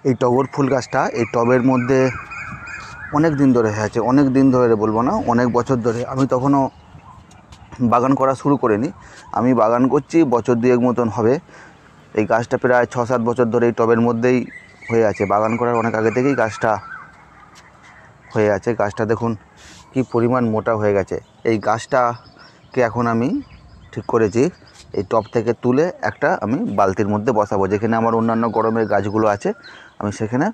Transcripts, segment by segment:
এই টগর ফুল গাছটা এই টবের মধ্যে অনেক দিন ধরে হয়ে আছে, অনেক দিন ধরে বলবো না, অনেক বছর ধরে। আমি তখনও বাগান করা শুরু করিনি, আমি বাগান করছি বছর দুয়েক মতন হবে। এই গাছটা প্রায় 6-7 বছর ধরে এই টবের মধ্যেই হয়ে আছে, বাগান করার অনেক আগে থেকেই গাছটা হয়ে আছে। গাছটা দেখুন কি পরিমাণ মোটা হয়ে গেছে। এই গাছটাকে এখন আমি ঠিক করেছি এই টব থেকে তুলে একটা আমি বালতির মধ্যে বসাবো, যেখানে আমার অন্যান্য গরমের গাছগুলো আছে আমি সেখানে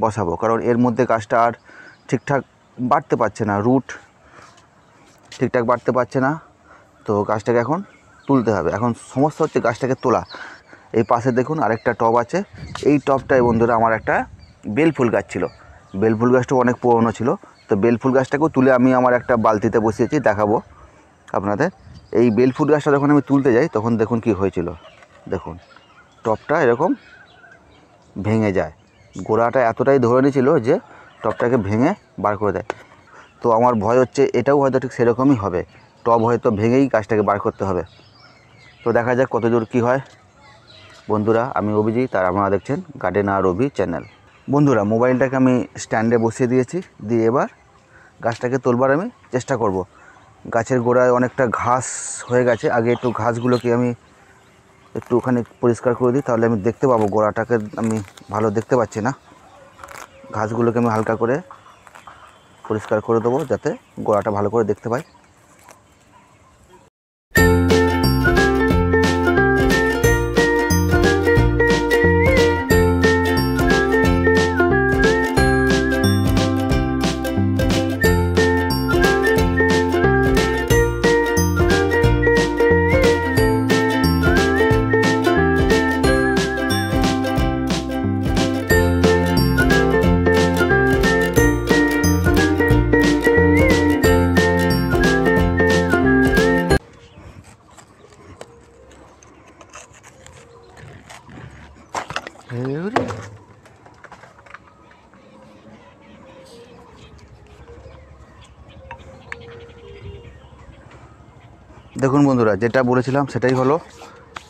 বসাবো। কারণ এর মধ্যে গাছটা আর ঠিকঠাক বাড়তে পারছে না, রুট ঠিকঠাক বাড়তে পারছে না, তো গাছটাকে এখন তুলতে হবে। এখন সমস্যা হচ্ছে গাছটাকে তোলা। এই পাশে দেখুন আরেকটা টব আছে, এই টবটায় বন্ধুরা আমার একটা বেলফুল গাছ ছিল। বেলফুল গাছটা অনেক পুরনো ছিল, তো বেলফুল গাছটাকেও তুলে আমি আমার একটা বালতিতে বসিয়েছি, দেখাবো আপনাদের। এই বেলফুল গাছটা যখন আমি তুলতে যাই তখন দেখুন কি হয়েছিল, দেখুন টবটা এরকম ভেঙে যায়, গোড়াটা এতটাই ধরে নিয়েছিল যে টবটাকে ভেঙে বার করে দেয়। তো আমার ভয় হচ্ছে এটাও হয়তো ঠিক সেরকমই হবে, টব হয়তো ভেঙেই গাছটাকে বার করতে হবে। তো দেখা যাক কতদূর কী হয়। বন্ধুরা, আমি অভিজিৎ আর আপনারা দেখছেন গার্ডেনার অভি চ্যানেল। বন্ধুরা, মোবাইলটাকে আমি স্ট্যান্ডে বসিয়ে দিয়েছি, দিয়ে এবার গাছটাকে তোলবার আমি চেষ্টা করব। গাছের গোড়ায় অনেকটা ঘাস হয়ে গেছে, আগে একটু ঘাসগুলোকে আমি একটুখানি পরিষ্কার করে দিই, তাহলে আমি দেখতে পাবো। গোড়াটাকে আমি ভালো দেখতে পাচ্ছি না, ঘাসগুলোকে আমি হালকা করে পরিষ্কার করে দেবো যাতে গোড়াটা ভালো করে দেখতে পাই। দেখুন বন্ধুরা, যেটা বলেছিলাম সেটাই হলো,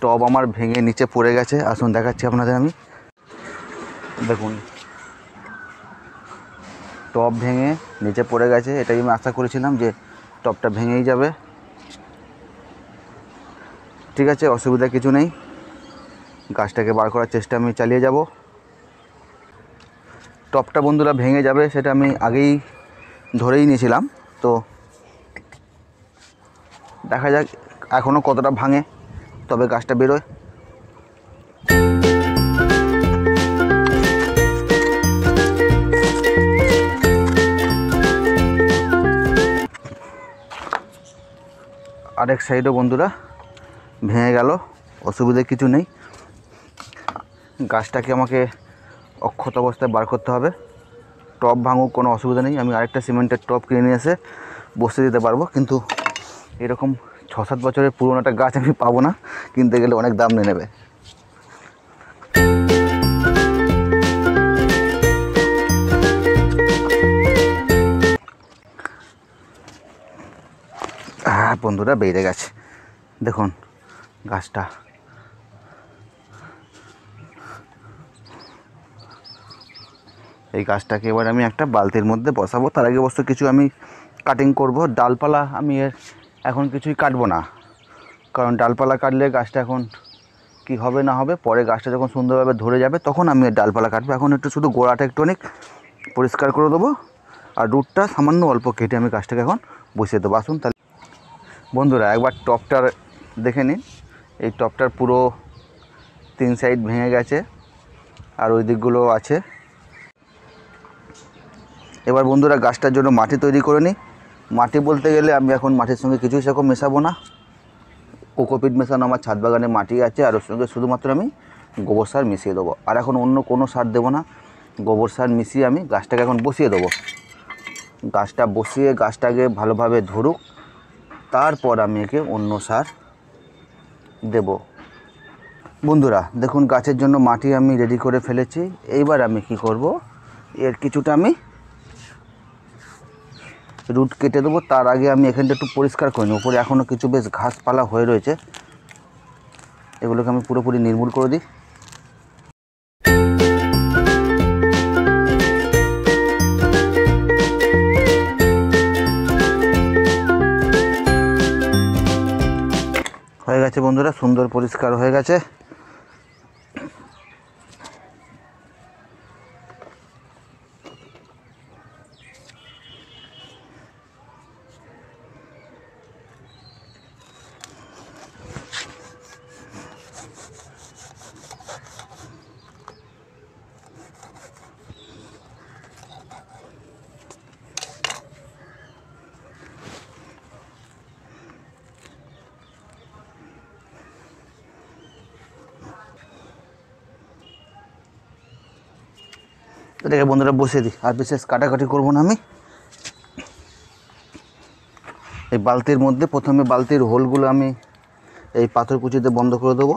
টব আমার ভেঙে নিচে পড়ে গেছে। আসুন দেখাচ্ছি আপনাদের আমি। দেখুন টব ভেঙে নিচে পড়ে গেছে, এটাই আমি আশা করেছিলাম যে টবটা ভেঙেই যাবে। ঠিক আছে, অসুবিধা কিছু নেই, গাছটাকে বার করার চেষ্টা আমি চালিয়ে যাব। টবটা বন্ধুরা ভেঙে যাবে সেটা আমি আগেই ধরেই নিয়েছিলাম, তো দেখা যাক এখনও কতটা ভাঙে, তবে গাছটা বেরোয়। আরেক সাইডও বন্ধুরা ভেঙে গেল, অসুবিধা কিছু নেই। গাছটাকে আমাকে অক্ষত অবস্থায় বার করতে হবে। টব ভাঙুক, কোনো অসুবিধা নেই, আমি আরেকটা সিমেন্টের টব কিনে নিয়ে এসে বসিয়ে দিতে পারবো। কিন্তু এরকম 6-7 বছরের পুরনো একটা গাছ আমি পাবো না, কিনতে গেলে অনেক দাম নিয়ে নেবে। হ্যাঁ বন্ধুরা, বেড়ে গেছে দেখুন গাছটা। এই গাছটাকে এবার আমি একটা বালতির মধ্যে বসাবো। তার আগে অবশ্য কিছু আমি কাটিং করব। ডালপালা আমি এখন কিছুই কাটবো না, কারণ ডালপালা কাটলে গাছটা এখন কি হবে না হবে, পরে গাছটা যখন সুন্দরভাবে ধরে যাবে তখন আমি এর ডালপালা কাটবো। এখন একটু শুধু গোড়াটা একটু অনেক পরিষ্কার করে দেবো, আর রুটটা সামান্য অল্প কেটে আমি গাছটাকে এখন বসিয়ে দেবো। আসুন তাহলে বন্ধুরা, একবার টবটার দেখে নিন। এই টবটার পুরো 3 সাইড ভেঙে গেছে, আর ওই দিকগুলো আছে। এবার বন্ধুরা গাছটার জন্য মাটি তৈরি করে নিই। মাটি বলতে গেলে আমি এখন মাটির সঙ্গে কিছুই সেরকম মেশাবো না। কোকোপিট মেশানো আমার ছাদ বাগানে মাটি আছে, আর ওর সঙ্গে শুধুমাত্র আমি গোবর সার মিশিয়ে দেবো। আর এখন অন্য কোনো সার দেবো না, গোবর সার মিশিয়ে আমি গাছটাকে এখন বসিয়ে দেবো। গাছটা বসিয়ে গাছটাকে ভালোভাবে ধরুক, তারপর আমি একে অন্য সার দেব। বন্ধুরা দেখুন, গাছের জন্য মাটি আমি রেডি করে ফেলেছি। এইবার আমি কি করব, এর কিছুটা আমি রুট কেটে দেবো। তার আগে আমি এখানটা একটু পরিষ্কার করে নিই, উপরে এখনও কিছু বেশ ঘাসপালা হয়ে রয়েছে, এগুলোকে আমি পুরোপুরি নির্মূল করে দিই। বন্ধুরা সুন্দর পরিষ্কার হয়ে গেছে। এটাকে বন্ধুরা বসিয়ে দিই, আর বিশেষ কাটাকাটি করব না আমি। এই বালতির মধ্যে প্রথমে বালতির হোলগুলো আমি এই পাথর কুচিতে বন্ধ করে দেবো।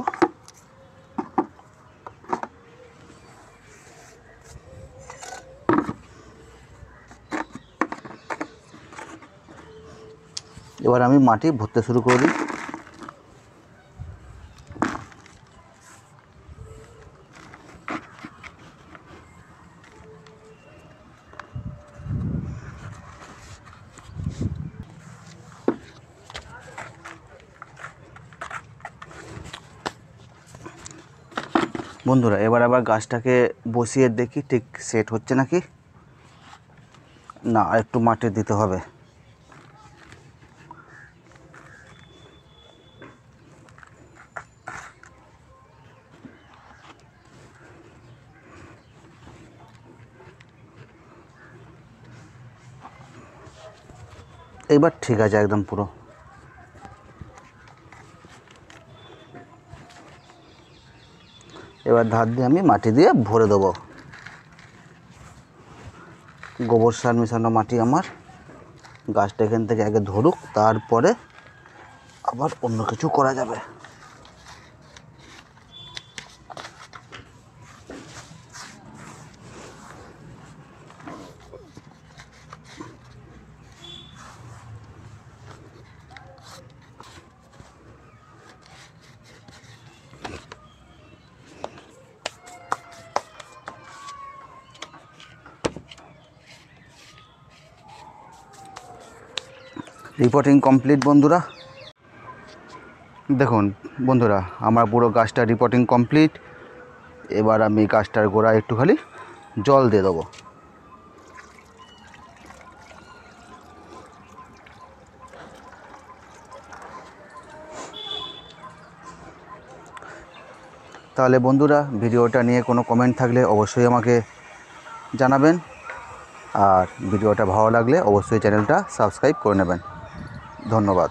এবার আমি মাটি ভরতে শুরু করে দিই। বন্ধুরা এবার আবার গাছটাকে বসিয়ে দেখি ঠিক সেট হচ্ছে নাকি না, আর একটু মাটি দিতে হবে। এবার ঠিক আছে একদম পুরো। এবার ধার দিয়ে আমি মাটি দিয়ে ভরে দেবো। গোবর সার মেশানো মাটি আমার। গাছটা এখান থেকে আগে ধরুক, তারপরে আবার অন্য কিছু করা যাবে। রিপোর্টিং কমপ্লিট বন্ধুরা। দেখুন বন্ধুরা আমার পুরো গাছটা রিপোর্টিং কমপ্লিট। এবার আমি গাছটার গোড়ায় একটু খালি জল দিয়ে দেবো। তাহলে বন্ধুরা ভিডিওটা নিয়ে কোনো কমেন্ট থাকলে অবশ্যই আমাকে জানাবেন, আর ভিডিওটা ভালো লাগলে অবশ্যই চ্যানেলটা সাবস্ক্রাইব করে নেবেন। ধন্যবাদ।